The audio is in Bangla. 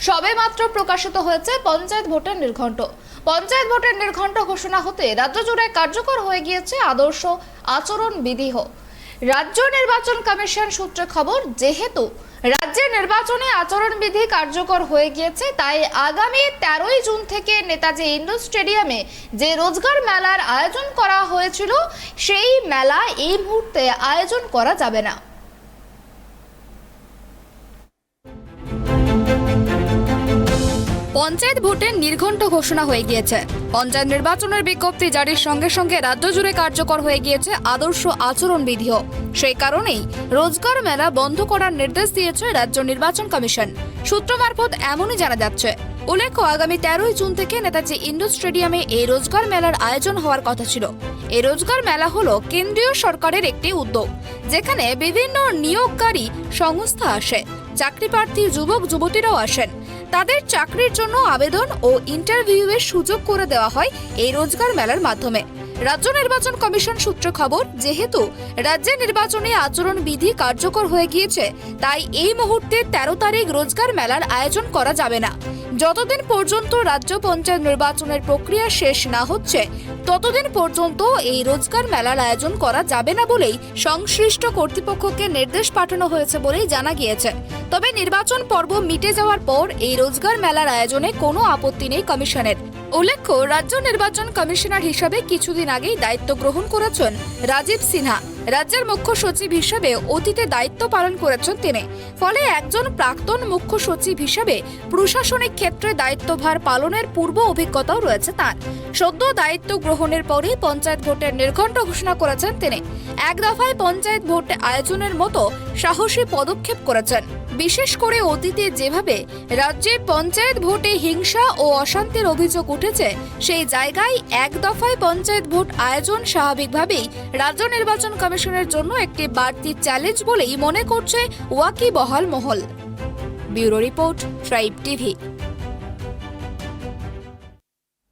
সবেমাত্র প্রকাশিত হয়েছে পঞ্চায়েত ভোটের নির্ঘণ্ট। পঞ্চায়েত ভোটের নির্ঘণ্ট ঘোষণা হতে রাজ্য জুড়ে কার্যকর হয়ে গিয়েছে আদর্শ আচরণ বিধি। রাজ্য নির্বাচন কমিশন সূত্রে খবর, যেহেতু রাজ্যের নির্বাচনে আচরণবিধি কার্যকর হয়ে গিয়েছে, তাই আগামী 13ই জুন থেকে নেতাজি ইন্ডোর স্টেডিয়ামে যে রোজগার মেলার আয়োজন করা হয়েছিল, সেই মেলা এই মুহূর্তে আয়োজন করা যাবে না। পঞ্চায়েত ভোটের নির্ঘণ্ট ঘোষণা হয়ে গিয়েছে। পঞ্চায়েত নির্বাচনের বিজ্ঞপ্তি জারির সঙ্গে সঙ্গে রাজ্য জুড়ে কার্যকর হয়ে গিয়েছে আদর্শ আচরণ বিধিও। সেই কারণেই রোজগার মেলা বন্ধ করার নির্দেশ দিয়েছে রাজ্য নির্বাচন কমিশন। সূত্র মারফত এমনই জানা যাচ্ছে। উল্লেখ্য, আগামী 13ই জুন থেকে নেতাজি ইন্ডোর স্টেডিয়ামে এই রোজগার মেলার আয়োজন হওয়ার কথা ছিল। এই রোজগার মেলা হলো কেন্দ্রীয় সরকারের একটি উদ্যোগ, যেখানে বিভিন্ন নিয়োগকারী সংস্থা আসে, চাকরি প্রার্থী যুবক যুবতীরাও আসেন। তাদের চাকরির জন্য আবেদন ও ইন্টারভিউয়ের সুযোগ করে দেওয়া হয় এই রোজগার মেলার মাধ্যমে। রাজ্য নির্বাচন কমিশন সূত্রে খবর, যেহেতু রাজ্যের নির্বাচনে আচরণ বিধি কার্যকর হয়ে গিয়েছে, তাই এই মুহূর্তে 13 তারিখ রোজগার মেলার আয়োজন করা যাবে না। যতদিন পর্যন্ত রাজ্য পঞ্চায়েত নির্বাচনের প্রক্রিয়া শেষ না হচ্ছে, ততদিন পর্যন্ত এই রোজগার মেলার আয়োজন করা যাবে না বলেই সংশ্লিষ্ট কর্তৃপক্ষকে নির্দেশ পাঠানো হয়েছে বলেই জানা গিয়েছে। তবে নির্বাচন পর্ব মিটে যাওয়ার পর এই রোজগার মেলার আয়োজনে কোনো আপত্তি নেই কমিশনের। উল্লেখ্য, রাজ্য নির্বাচন কমিশনার হিসাবে কিছুদিন আগেই দায়িত্ব গ্রহণ করেছেন রাজীব সিনহা। রাজ্যের মুখ্য সচিব হিসেবে অতীতে দায়িত্ব পালন করেছেন তিনি। ফলে একজন প্রাক্তন মুখ্য সচিব হিসেবে প্রশাসনিক ক্ষেত্রে দায়িত্বভার পালনের পূর্ব অভিজ্ঞতাও রয়েছে তার। সদ্য দায়িত্ব গ্রহণের পরেই পঞ্চায়েত ভোটের নির্ঘণ্ট ঘোষণা করেছেন তিনি। এক দফায় পঞ্চায়েত ভোট আয়োজনের মতো সাহসী পদক্ষেপ করেছেন। বিশেষ করে অতীতে যেভাবে রাজ্যে পঞ্চায়েত ভোটে হিংসা ও অশান্তির অভিযোগ উঠেছে, সেই জায়গায় এক দফায় পঞ্চায়েত ভোট আয়োজন স্বাভাবিকভাবেই রাজ্য নির্বাচন কমিশনের জন্য একটি বাড়তি চ্যালেঞ্জ বলেই মনে করছে ওয়াকিবহাল মহল। Bureau report, tribe TV.